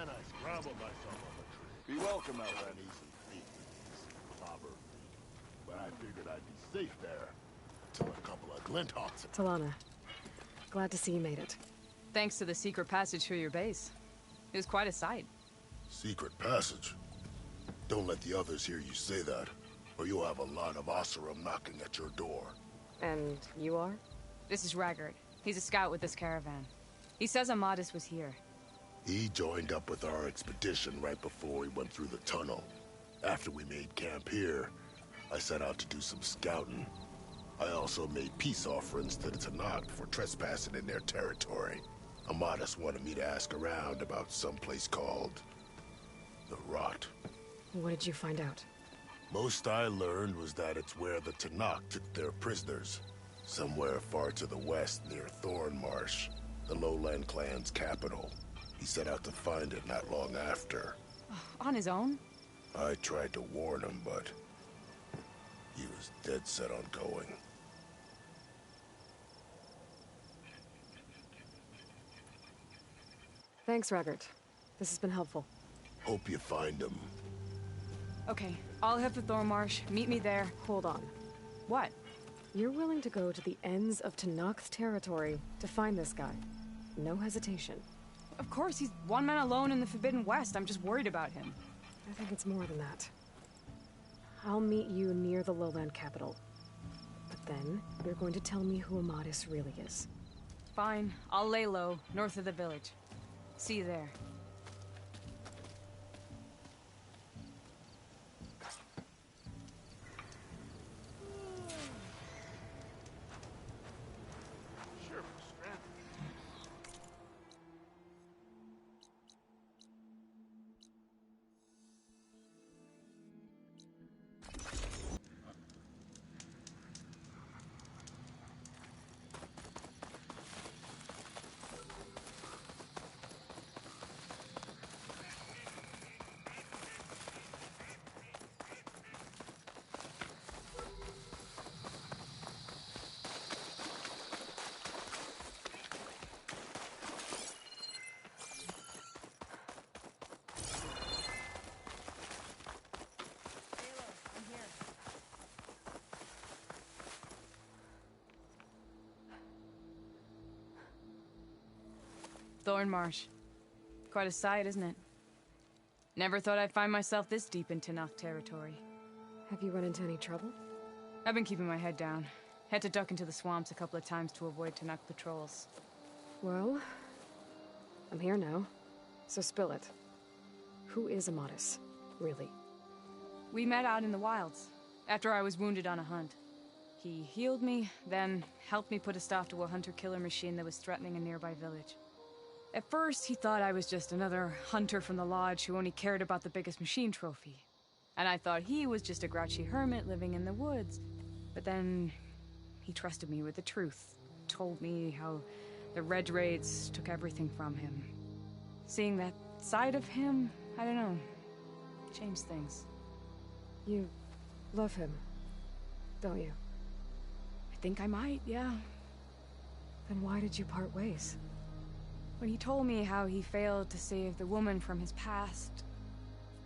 man, I scrambled myself on the tree. Be welcome out on easy feet, clobber. But I figured I'd be safe there. Till a couple of glinthawks. Talanah, glad to see you made it. Thanks to the secret passage through your base. It was quite a sight. Secret passage? Don't let the others hear you say that, or you'll have a lot of Oseram knocking at your door. And you are? This is Raggard. He's a scout with this caravan. He says Amadis was here. He joined up with our expedition right before we went through the tunnel. After we made camp here, I set out to do some scouting. I also made peace offerings to the Tenakth for trespassing in their territory. Amadis wanted me to ask around about some place called the Rot. What did you find out? Most I learned was that it's where the Tenakth took their prisoners. Somewhere far to the west near Thornmarsh, the lowland clan's capital. He set out to find it not long after. On his own? I tried to warn him, but he was dead set on going. Thanks, Raggard. This has been helpful. Hope you find him. Okay, I'll head for Thornmarsh. Meet me there. Hold on. What? You're willing to go to the ends of Tenakth territory to find this guy. No hesitation. Of course, he's one man alone in the Forbidden West. I'm just worried about him. I think it's more than that. I'll meet you near the lowland capital. But then, you're going to tell me who Amadis really is. Fine. I'll lay low, north of the village. See you there. Thornmarsh. Quite a sight, isn't it? Never thought I'd find myself this deep in Tenakth territory. Have you run into any trouble? I've been keeping my head down. Had to duck into the swamps a couple of times to avoid Tenakth patrols. Well, I'm here now, so spill it. Who is Amadis, really? We met out in the wilds, after I was wounded on a hunt. He healed me, then helped me put a stop to a hunter-killer machine that was threatening a nearby village. At first, he thought I was just another hunter from the lodge who only cared about the biggest machine trophy. And I thought he was just a grouchy hermit living in the woods. But then, he trusted me with the truth. Told me how the Red Raids took everything from him. Seeing that side of him, I don't know, changed things. You love him, don't you? I think I might, yeah. Then why did you part ways? When he told me how he failed to save the woman from his past,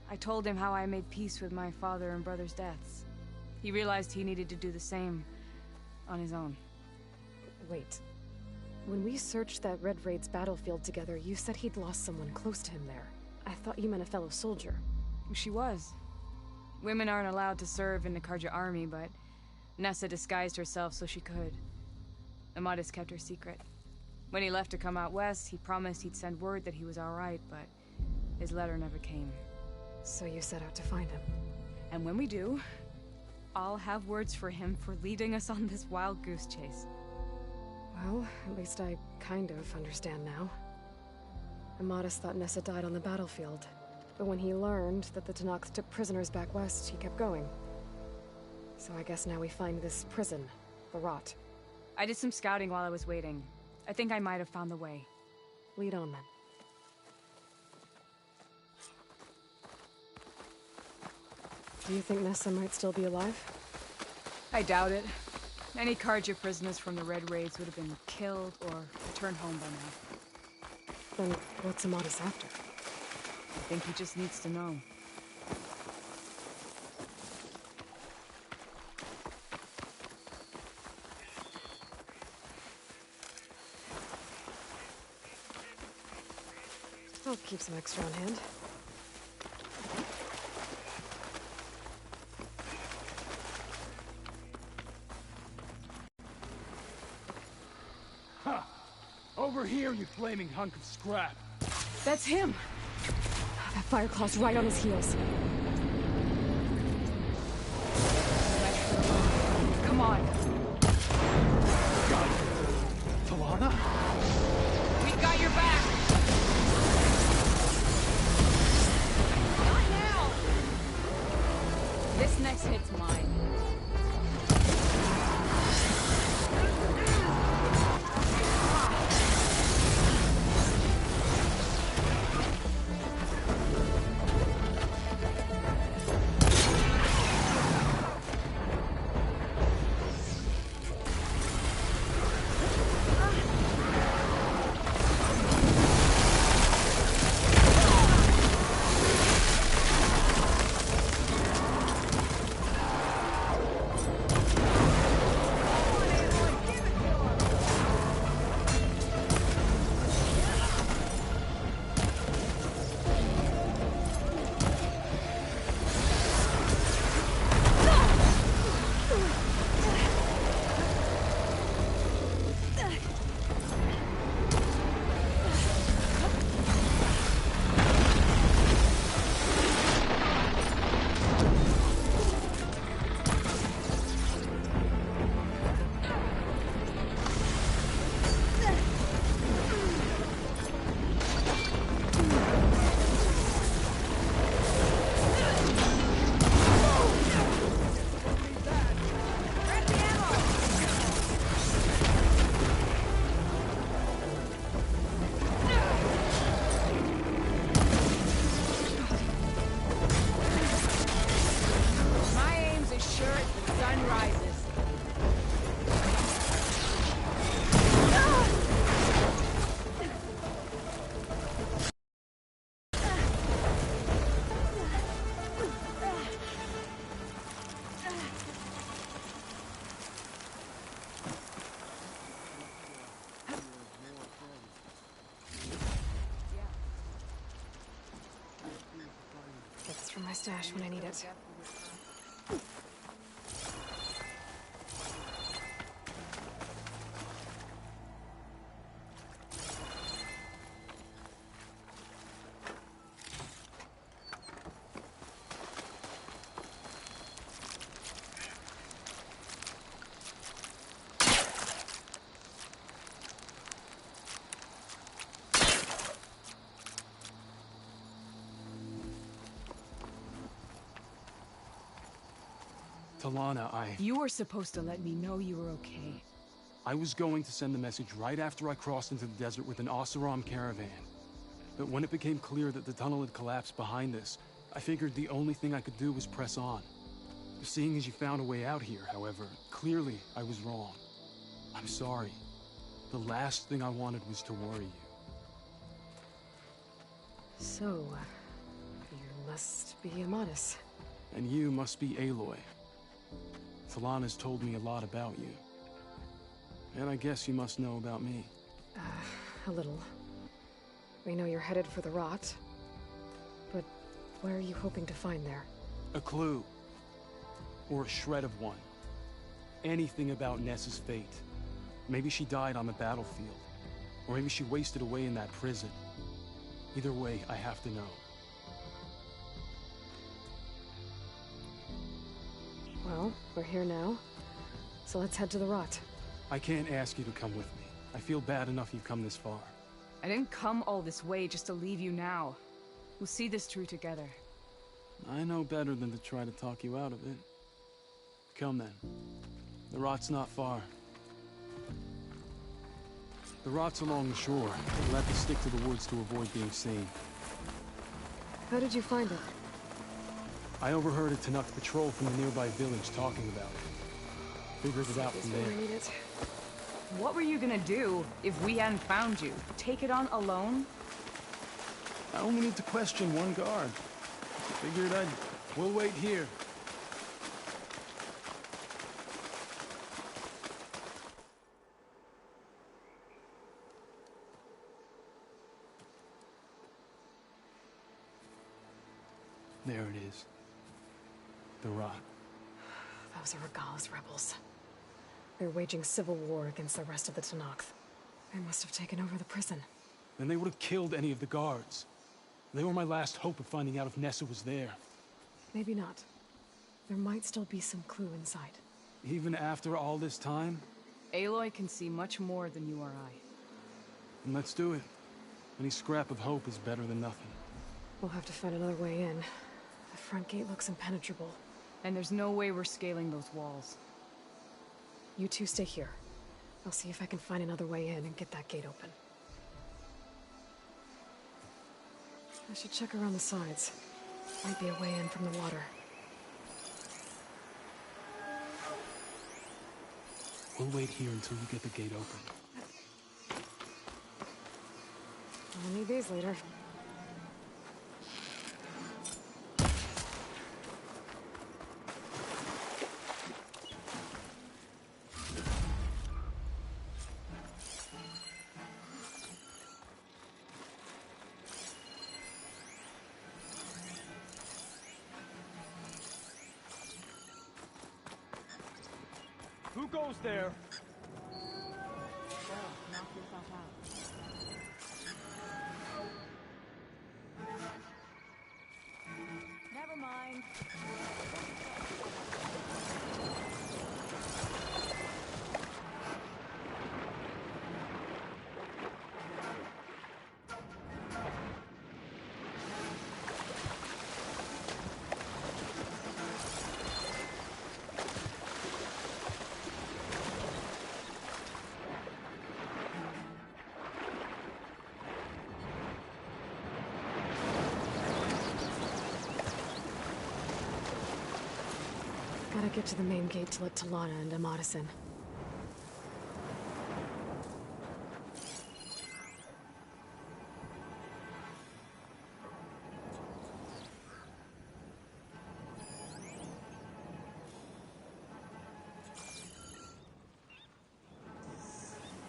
I told him how I made peace with my father and brother's deaths. He realized he needed to do the same on his own. Wait. When we searched that Red Raid's battlefield together, you said he'd lost someone close to him there. I thought you meant a fellow soldier. She was. Women aren't allowed to serve in the Karja army, but Nessa disguised herself so she could. Amadis kept her secret. When he left to come out west, he promised he'd send word that he was all right, but his letter never came. So you set out to find him. And when we do, I'll have words for him for leading us on this wild goose chase. Well, at least I kind of understand now. Amadis thought Nessa died on the battlefield, but when he learned that the Tenakth took prisoners back west, he kept going. So I guess now we find this prison, the Rot. I did some scouting while I was waiting. I think I might have found the way. Lead on, then. Do you think Nessa might still be alive? I doubt it. Any Karja prisoners from the Red Raids would have been killed or returned home by now. Then what's Amadis after? I think he just needs to know. I'll keep some extra on hand. Huh. Over here, you flaming hunk of scrap. That's him! That Fireclaw's right on his heels. Come on. God. Talanah? We got your back! Not now! This next hit's mine. From my stash when I need it. Talanah, You were supposed to let me know you were okay. I was going to send the message right after I crossed into the desert with an Oseram caravan. But when it became clear that the tunnel had collapsed behind us, I figured the only thing I could do was press on. Seeing as you found a way out here, however, clearly I was wrong. I'm sorry. The last thing I wanted was to worry you. So, you must be Amadis. And you must be Aloy. Talanah's told me a lot about you. And I guess you must know about me. A little. We know you're headed for the rot. But what are you hoping to find there? A clue. Or a shred of one. Anything about Ness's fate. Maybe she died on the battlefield. Or maybe she wasted away in that prison. Either way, I have to know. Well, we're here now. So let's head to the rot. I can't ask you to come with me. I feel bad enough you've come this far. I didn't come all this way just to leave you now. We'll see this through together. I know better than to try to talk you out of it. Come then. The rot's not far. The rot's along the shore. We'll have to stick to the woods to avoid being seen. How did you find it? I overheard a Tenakth patrol from the nearby village talking about it. Figured it out from there. I need it. What were you gonna do if we hadn't found you? Take it on alone? I only need to question one guard. Figured we'll wait here. There it is. The rock. Those are Regal's rebels. They're waging civil war against the rest of the Tenakth. They must have taken over the prison. Then they would have killed any of the guards. They were my last hope of finding out if Nessa was there. Maybe not. There might still be some clue inside. Even after all this time? Aloy can see much more than you or I. Then let's do it. Any scrap of hope is better than nothing. We'll have to find another way in. The front gate looks impenetrable. And there's no way we're scaling those walls. You two stay here. I'll see if I can find another way in and get that gate open. I should check around the sides. Might be a way in from the water. We'll wait here until you get the gate open. I'll need these later. Who goes there? Knock yourself out. Never mind. Gotta get to the main gate to let Talanah and Amadis in.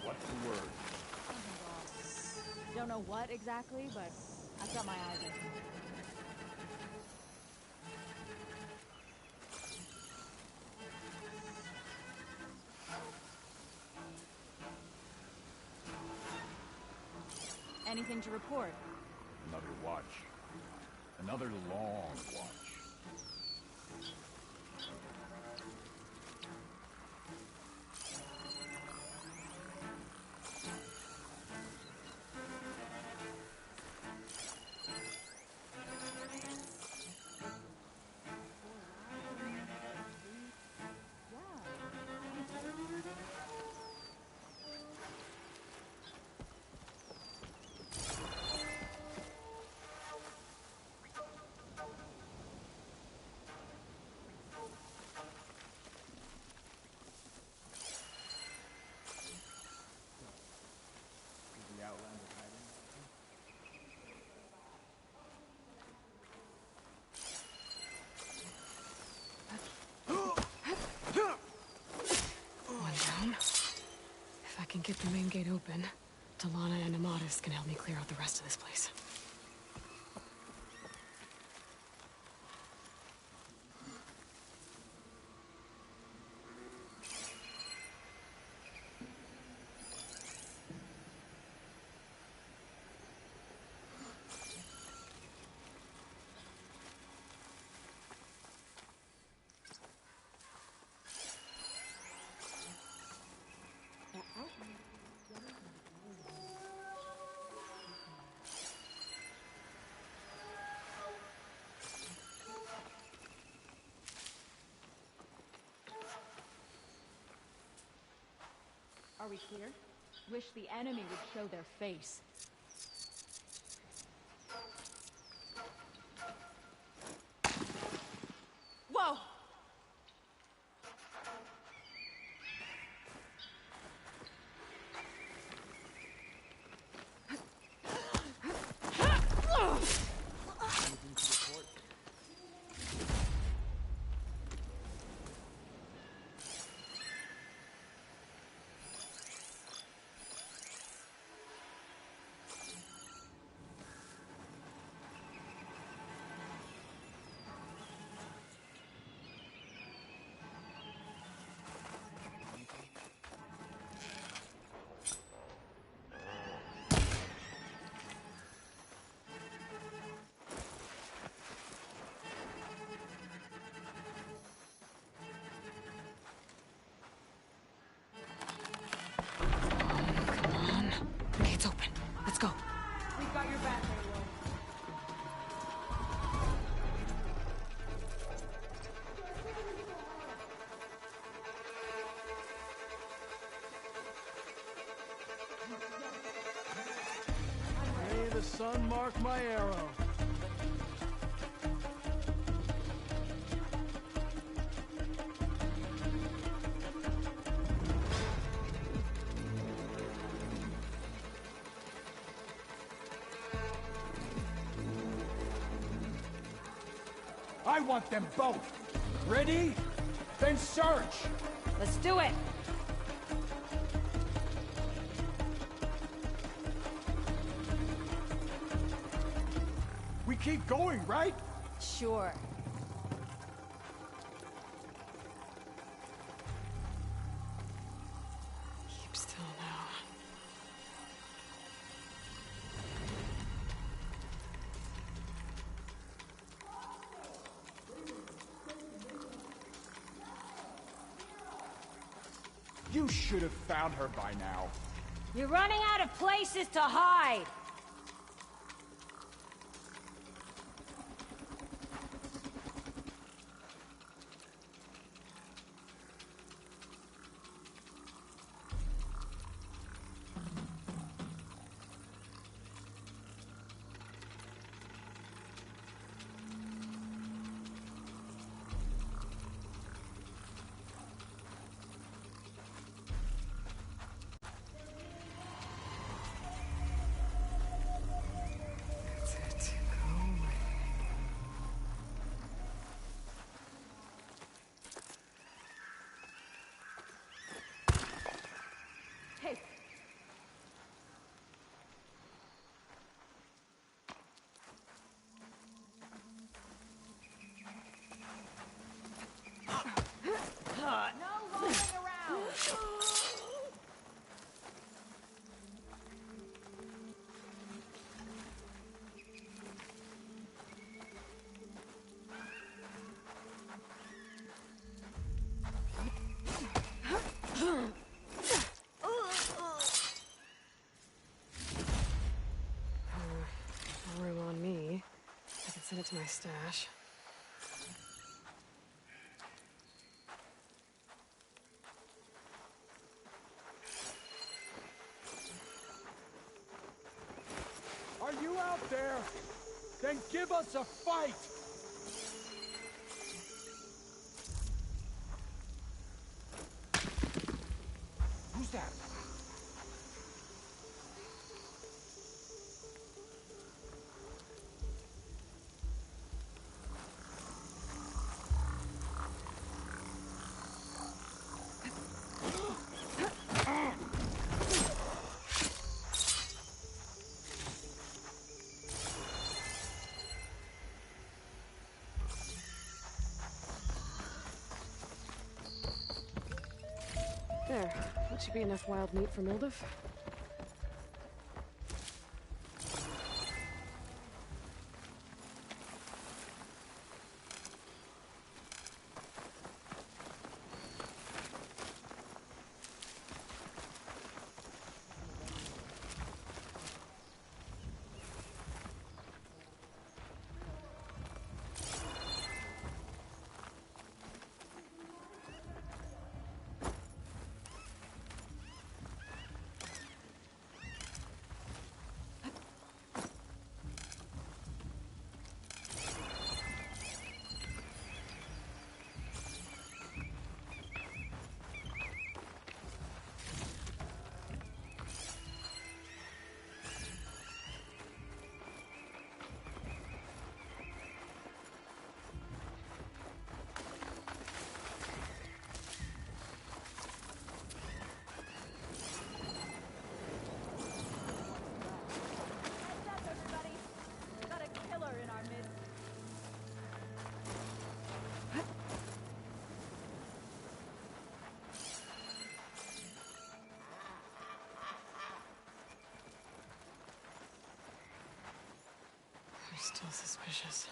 What's the word? Don't know what exactly, but I've got my eyes open. Anything to report? Another watch. Another long watch. If I can get the main gate open, Talanah and Amadis can help me clear out the rest of this place. Are we clear? Wish the enemy would show their face. Whoa! the sun mark my arrow. I want them both. Ready? Then search! Let's do it! We keep going, right? Sure. Keep still now. You should have found her by now. You're running out of places to hide! That's it. Go away. Hey, no rolling around. Room on me. I can send it to my stash. Are you out there? Then give us a fight! Who's that? There. That should be enough wild meat for Mildev. Heads up, everybody. Got a killer in our midst. I'm still suspicious.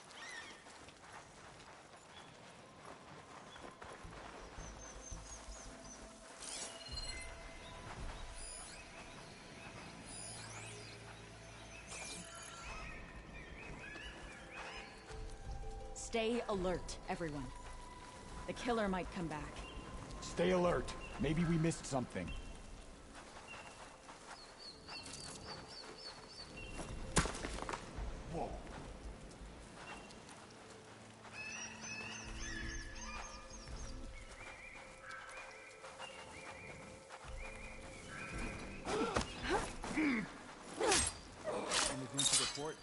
Stay alert, everyone. The killer might come back. Stay alert. Maybe we missed something. Whoa. Anything to report?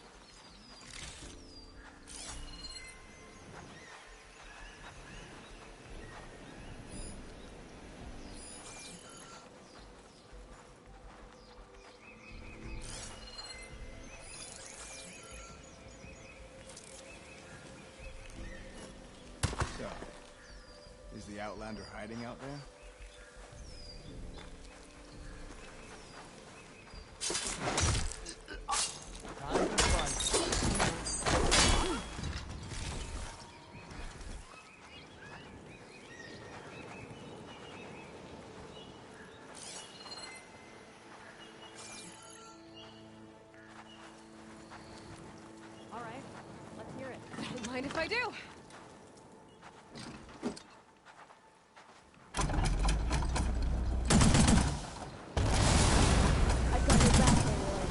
So, is the Outlander hiding out there? Time to fight. All right, let's hear it. Don't mind if I do. I got your back, Aloy.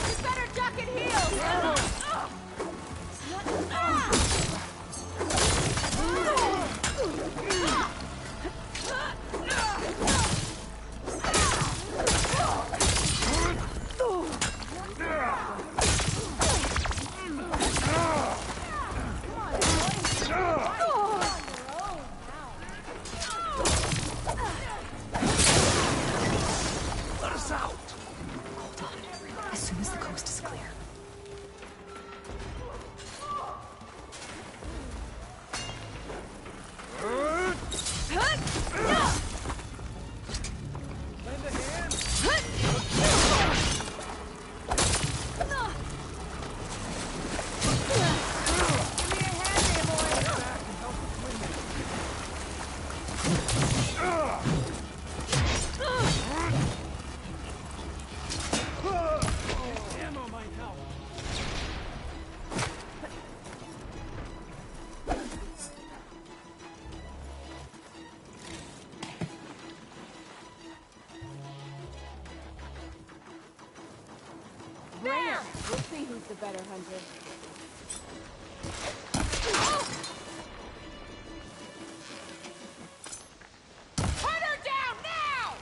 You better duck and heal! Let us out! Hold on. As soon as the coast is clear. Lend a hand? Back and help us win this. Ammo might help. Bring it. We'll see who's the better hunter. Put her down now!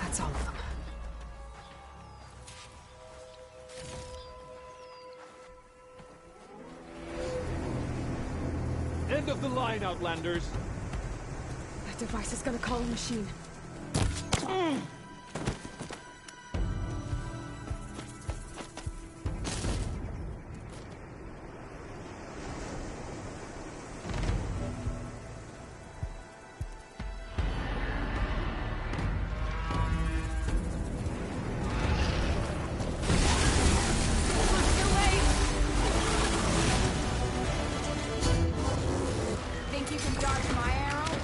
That's all of them. End of the line, Outlanders. That device is gonna call a machine. Think you can dodge my arrow?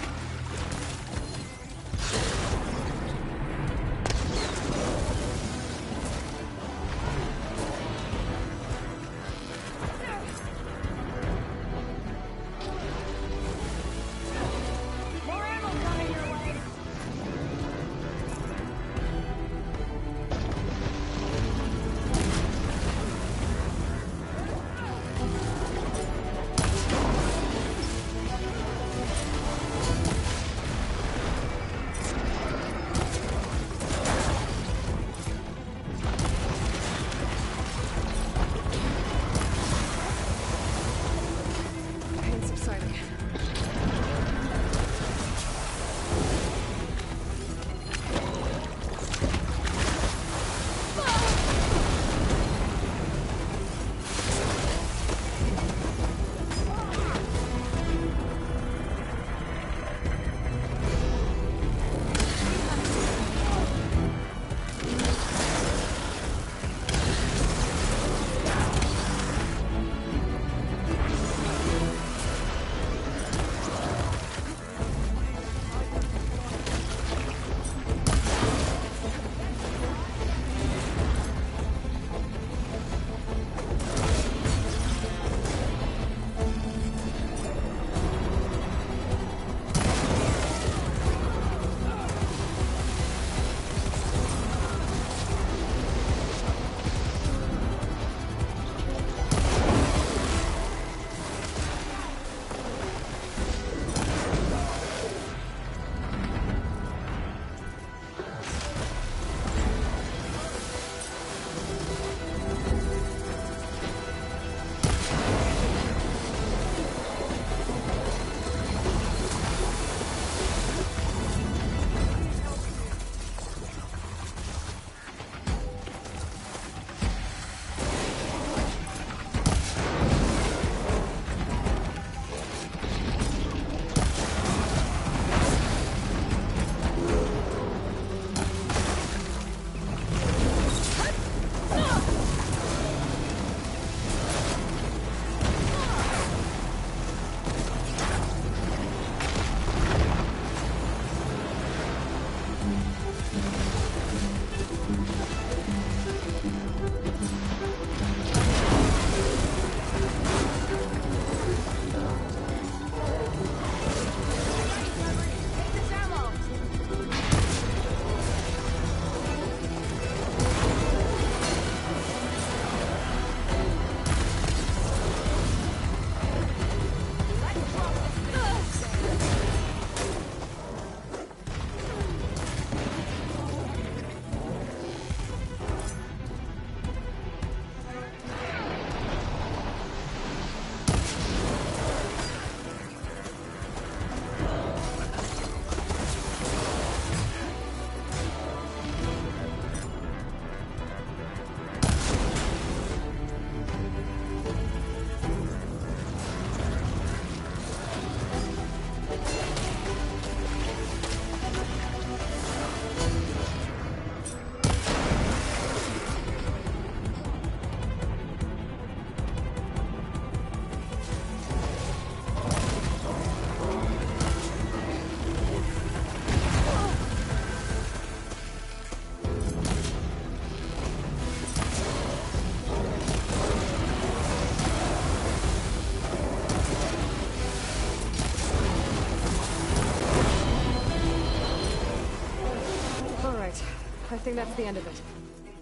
think that's the end of it.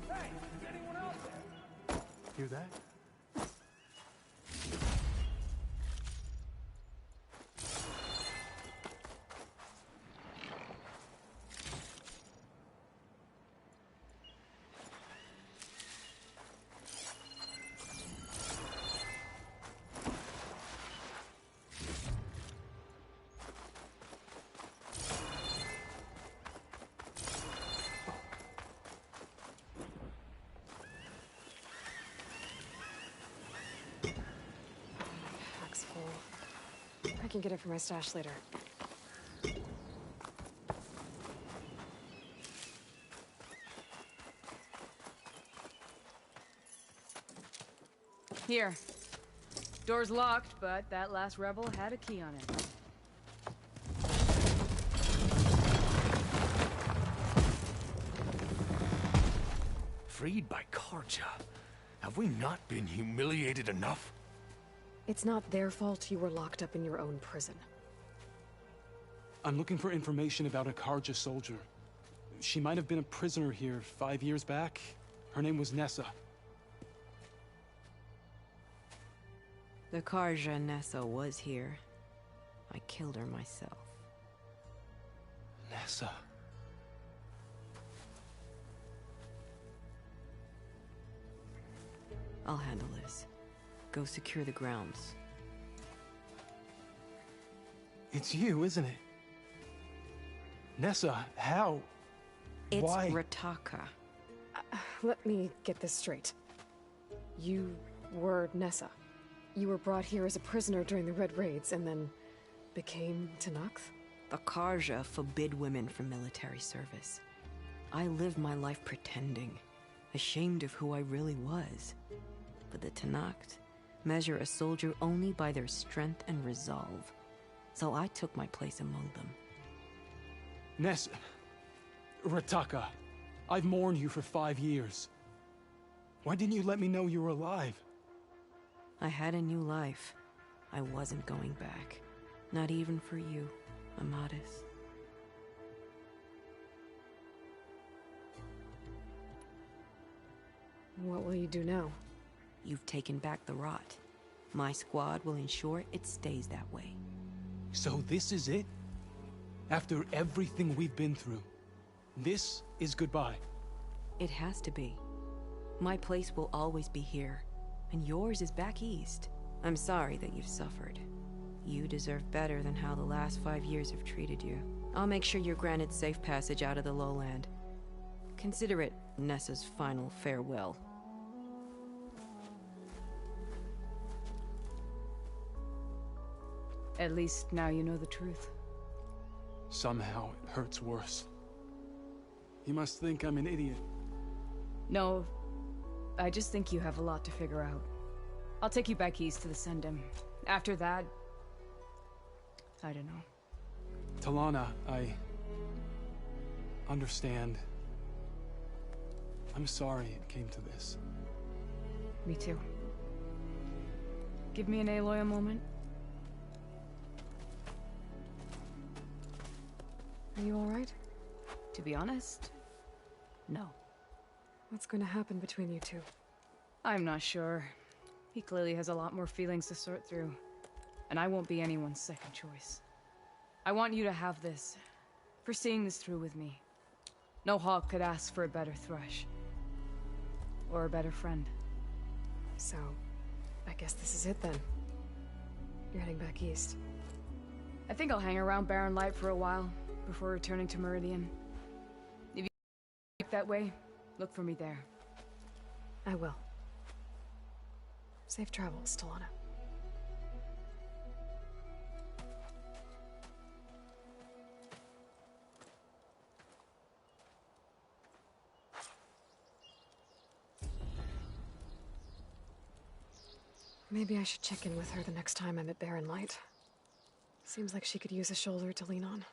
Hey, is anyone out there? Hear that? Pack's full. I can get it from my stash later. Here. Door's locked, but that last rebel had a key on it. Freed by Karja. Have we not been humiliated enough? It's not their fault you were locked up in your own prison. I'm looking for information about a Karja soldier. She might have been a prisoner here 5 years back. Her name was Nessa. The Karja Nessa was here. I killed her myself. Nessa. I'll handle this. Go secure the grounds. It's you, isn't it? Nessa, how? It's Why? Rataka. Let me get this straight. You were Nessa. You were brought here as a prisoner during the Red Raids and then became Tenakth? The Karja forbid women from military service. I lived my life pretending, ashamed of who I really was. But the Tenakth measure a soldier only by their strength and resolve. So I took my place among them. Nessa. Rataka. I've mourned you for 5 years. Why didn't you let me know you were alive? I had a new life. I wasn't going back. Not even for you, Amadis. What will you do now? You've taken back the rot. My squad will ensure it stays that way. So this is it? After everything we've been through, this is goodbye. It has to be. My place will always be here, and yours is back east. I'm sorry that you've suffered. You deserve better than how the last 5 years have treated you. I'll make sure you're granted safe passage out of the lowland. Consider it Nessa's final farewell. At least now you know the truth. Somehow it hurts worse. You must think I'm an idiot. No, I just think you have a lot to figure out. I'll take you back east to the Sendem. After that, I don't know. Talanah, I understand. I'm sorry it came to this. Me too. Give me an Aloy a moment. Are you alright? To be honest, no. What's going to happen between you two? I'm not sure. He clearly has a lot more feelings to sort through. And I won't be anyone's second choice. I want you to have this, for seeing this through with me. No hawk could ask for a better thrush. Or a better friend. So, I guess this is it then. You're heading back east. I think I'll hang around Barren Light for a while, before returning to Meridian. If you look that way, look for me there. I will. Safe travels, Talanah. Maybe I should check in with her the next time I'm at Barren Light. Seems like she could use a shoulder to lean on.